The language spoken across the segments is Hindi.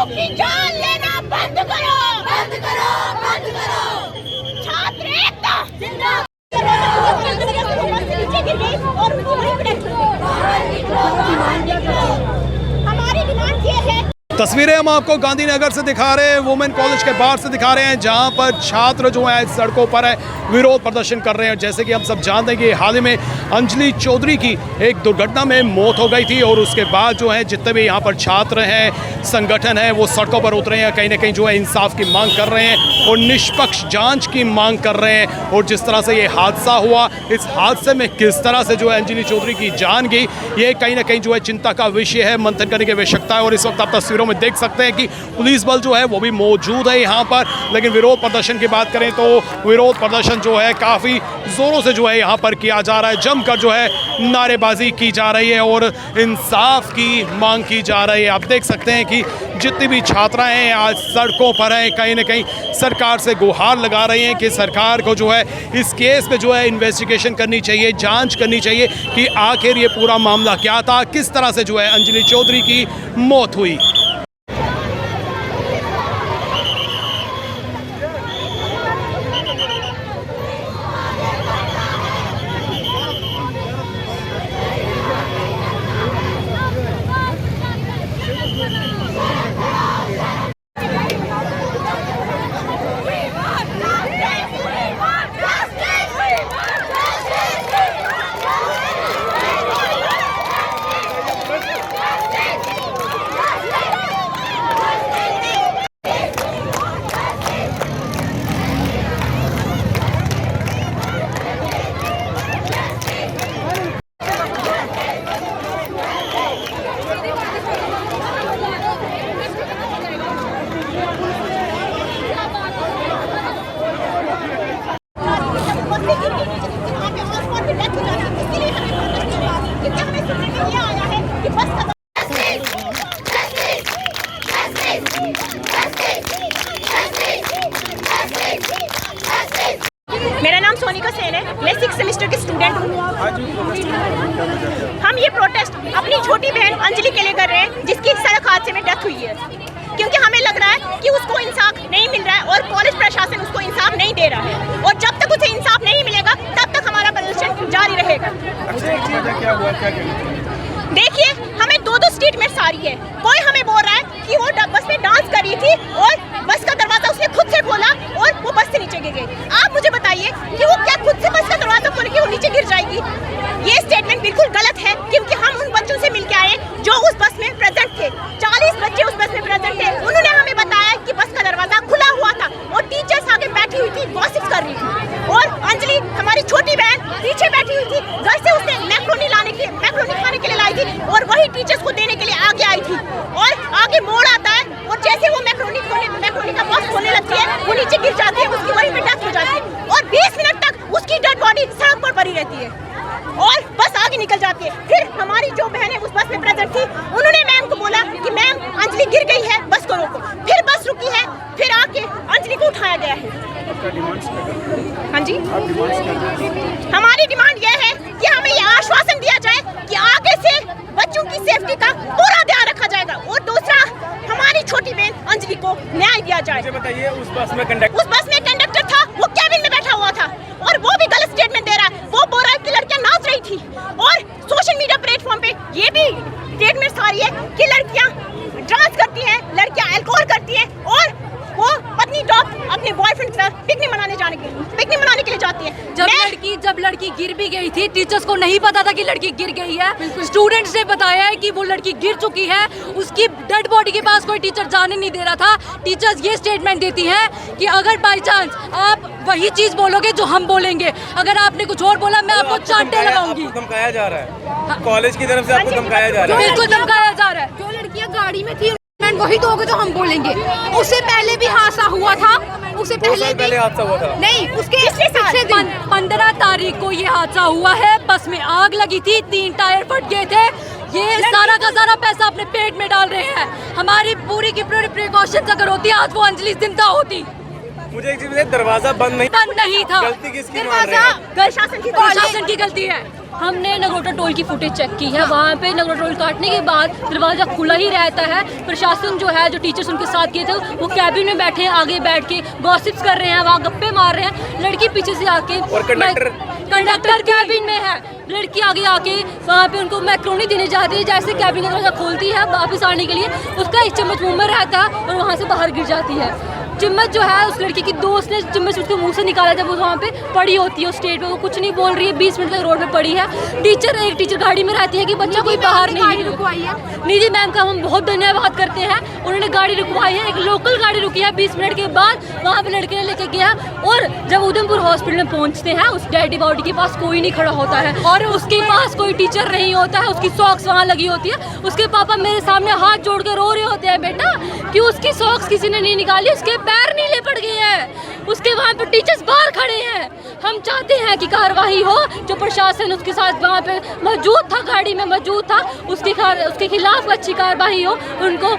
की जान लेना बंद करो, बंद करो, बंद करो। छात्र एकता जिंदाबाद। हमारी डिमांड ये है। तस्वीरें हम आपको गांधीनगर से दिखा रहे हैं, वुमेन कॉलेज के बाहर से दिखा रहे हैं, जहां पर छात्र जो हैं सड़कों पर है, विरोध प्रदर्शन कर रहे हैं। जैसे कि हम सब जानते हैं कि हाल ही में अंजलि चौधरी की एक दुर्घटना में मौत हो गई थी और उसके बाद जो है जितने भी यहाँ पर छात्र हैं, संगठन है, वो सड़कों पर उतरे हैं, कहीं ना कहीं जो है इंसाफ की मांग कर रहे हैं और निष्पक्ष जाँच की मांग कर रहे हैं। और जिस तरह से ये हादसा हुआ, इस हादसे में किस तरह से जो है अंजलि चौधरी की जान गई, ये कहीं ना कहीं जो है चिंता का विषय है, मंथन करने की आवश्यकता है। और इस वक्त आप तस्वीरों में देख सकते हैं कि पुलिस बल जो है वो भी मौजूद है यहाँ पर। लेकिन विरोध प्रदर्शन की बात करें तो विरोध प्रदर्शन जो है काफ़ी ज़ोरों से जो है यहाँ पर किया जा रहा है, जमकर जो है नारेबाजी की जा रही है और इंसाफ की मांग की जा रही है। आप देख सकते हैं कि जितनी भी छात्राएं हैं आज सड़कों पर हैं, कहीं ना कहीं सरकार से गुहार लगा रही हैं कि सरकार को जो है इस केस पे जो है इन्वेस्टिगेशन करनी चाहिए, जांच करनी चाहिए कि आखिर ये पूरा मामला क्या था, किस तरह से जो है अंजलि चौधरी की मौत हुई। मेरा नाम सोनिका सेन है, मैं 6th सेमेस्टर की स्टूडेंट हूँ। हम ये प्रोटेस्ट अपनी छोटी बहन अंजलि के लिए कर रहे हैं, जिसकी सड़क हादसे में डेथ हुई है। क्योंकि हमें लग रहा है कि उसको इंसाफ नहीं मिल रहा है और कॉलेज प्रशासन उसको इंसाफ नहीं दे रहा है। और जब तक उसे इंसाफ नहीं मिलेगा तब तक हमारा प्रदर्शन जारी रहेगा। देखिए, हमें दो स्टेटमेंट्स आ रही है। कोई हमें बोल रहा है कि वो बस में डांस कर रही थी और बस का दरवाजा उसने खुद से खोला और वो बस से नीचे गिर गई। आप मुझे बताइए कि वो क्या खुद से बस का दरवाजा खोल के वो नीचे गिर जाएगी? ये स्टेटमेंट बिल्कुल गलत है, क्योंकि हम उन बच्चों से मिलके आए जो उस बस में प्रेजेंट थे। 40 बच्चे उस बस में प्रेजेंट थे। उन्होंने हमें बताया कि बस का दरवाजा खुला हुआ था और टीचर्स आगे बैठी हुई थी, गॉसिप कर रही थी। और अंजलि, हमारी छोटी बहन, पीछे बैठी हुई थी। घर से उसने मैक्रोनी खाने के लिए लाई थी और वही टीचर्स को देने के लिए आगे आई थी। और आगे मोड़ आता है और जैसे वो मैक्रोनी का बॉक्स खोलने लगती है, वो नीचे गिर जाती है, उसकी वहीं पे डेथ हो जाती है। और 20 मिनट तक उसकी डेड बॉडी सड़क पर पड़ी रहती है और बस आगे निकल जाती है। फिर हमारी जो बहन है उस बस में प्रेजेंट थी, उन्होंने मैम को बोला कि मैम अंजलि गिर गई है, बस को रोको। फिर बस रुकी है, फिर आके अंजलि को उठाया गया है। हाँ जी, हमारी डिमांड यह है कि हमें यह आश्वासन दिया जाए कि आगे से बच्चों की सेफ्टी का पूरा ध्यान रखा जाएगा और दूसरा, हमारी छोटी बहन अंजलि को न्याय दिया जाए। मुझे बताइए, उस बस में कंडक्टर था, वो कैबिन में बैठा हुआ था और वो भी गलत स्टेटमेंट दे रहा है। वो बोल रहा है कि लड़कियां नाच रही थी और सोशल मीडिया प्लेटफॉर्म पे ये भी स्टेटमेंट आ रही है कि लड़कियां डांस करती हैं, लड़कियां अल्कोहल करती हैं और वो पत्नी टॉप अपने बॉयफ्रेंड के साथ पिकनिक मनाने के लिए जाती है। जब लड़की गिर भी गई थी, टीचर्स को नहीं पता था कि लड़की गिर गई है। स्टूडेंट्स ने बताया है कि वो लड़की गिर चुकी है, उसकी डेड बॉडी के पास कोई टीचर जाने नहीं दे रहा था। टीचर्स ये स्टेटमेंट देती हैं कि अगर बाई चांस आप वही चीज बोलोगे जो हम बोलेंगे, अगर आपने कुछ और बोला मैं आपको चांटे लगाऊंगी। धमकाया जा रहा है, कॉलेज की तरफ से आपको धमकाया जा रहा है। बिल्कुल धमकाया जा रहा है। जो लड़कियां गाड़ी में थी वही दोगे जो हम बोलेंगे। उससे पहले भी हादसा हुआ था, उससे पहले हादसा हुआ था। नहीं, उसके पिछले दिन 15 तारीख को ये हादसा हुआ है। बस में आग लगी थी, 3 टायर फट गए थे। ये सारा का सारा पैसा अपने पेट में डाल रहे हैं। हमारी पूरी की पूरी प्रिकॉशंस अगर होती आज वो अंजलि जिंदा होती। मुझे एक चीज, दरवाजा बंद नहीं था। गलती किसकी? दरवाजा प्रशासन की गलती है। हमने नगरोटा टोल की फुटेज चेक की है। वहाँ पे नगरोटा टोल काटने के बाद दरवाज़ा खुला ही रहता है। प्रशासन जो है, जो टीचर्स उनके साथ किए थे, वो कैबिन में बैठे हैं, आगे बैठ के गॉसिप्स कर रहे हैं, वहाँ गप्पे मार रहे हैं। लड़की पीछे से आके और कंडक्टर कैबिन में है, लड़की आगे आके वहाँ पे उनको मैक्रोनी देने जाती है। जैसे कैबिन का दरवाजा खोलती है वापस आने के लिए, उसका एक चम्मच मुंह में रहता है और वहाँ से बाहर गिर जाती है। चम्मच जो है, उस लड़की की दोस्त ने चम्मच उसके मुंह से निकाला जब वो वहाँ पे पड़ी होती है, उस स्टेज पे वो कुछ नहीं बोल रही है। 20 मिनट तक रोड पे पड़ी है। एक टीचर गाड़ी में रहती है कि बच्चा कोई बाहर नहीं रुकवाई है। निधि मैम का हम बहुत धन्यवाद करते हैं, उन्होंने गाड़ी रुकवाई है। एक लोकल गाड़ी रुकी है। 20 मिनट के बाद वहाँ पे लड़के ने लेके गया और जब उधमपुर हॉस्पिटल में पहुँचते हैं, उस डेड बॉडी के पास कोई नहीं खड़ा होता है और उसके पास कोई टीचर नहीं होता है। उसकी सॉक्स वहाँ लगी होती है। उसके पापा मेरे सामने हाथ जोड़ के रो रहे होते हैं, बेटा कि उसकी सॉक्स किसी ने नहीं निकाली, उसके पैर नीले पड़ गए हैं, उसके वहाँ पे टीचर्स बाहर खड़े हैं। हम चाहते हैं कि कार्रवाई हो, जो प्रशासन उसके साथ वहाँ पे मौजूद था, गाड़ी में मौजूद था, उसके खिलाफ अच्छी कार्रवाई हो, उनको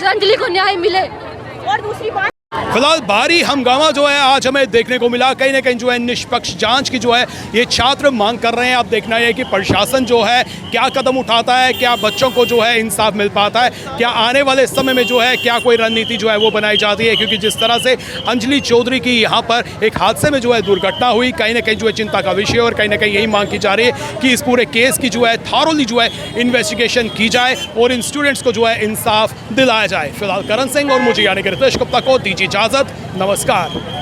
अंजलि को न्याय मिले। और दूसरी बात, फिलहाल भारी हंगामा जो है आज हमें देखने को मिला। कहीं ना कहीं जो है निष्पक्ष जांच की जो है ये छात्र मांग कर रहे हैं। अब देखना है कि प्रशासन जो है क्या कदम उठाता है, क्या बच्चों को जो है इंसाफ मिल पाता है, क्या आने वाले समय में जो है क्या कोई रणनीति जो है वो बनाई जाती है। क्योंकि जिस तरह से अंजलि चौधरी की यहाँ पर एक हादसे में जो है दुर्घटना हुई, कहीं ना कहीं जो है चिंता का विषय और कहीं ना कहीं यही मांग की जा रही है कि इस पूरे केस की जो है थॉरोली जो है इन्वेस्टिगेशन की जाए और इन स्टूडेंट्स को जो है इंसाफ दिलाया जाए। फिलहाल करण सिंह और मुझे यानी कि रितेश गुप्ता को दीजिए इजाजत। नमस्कार।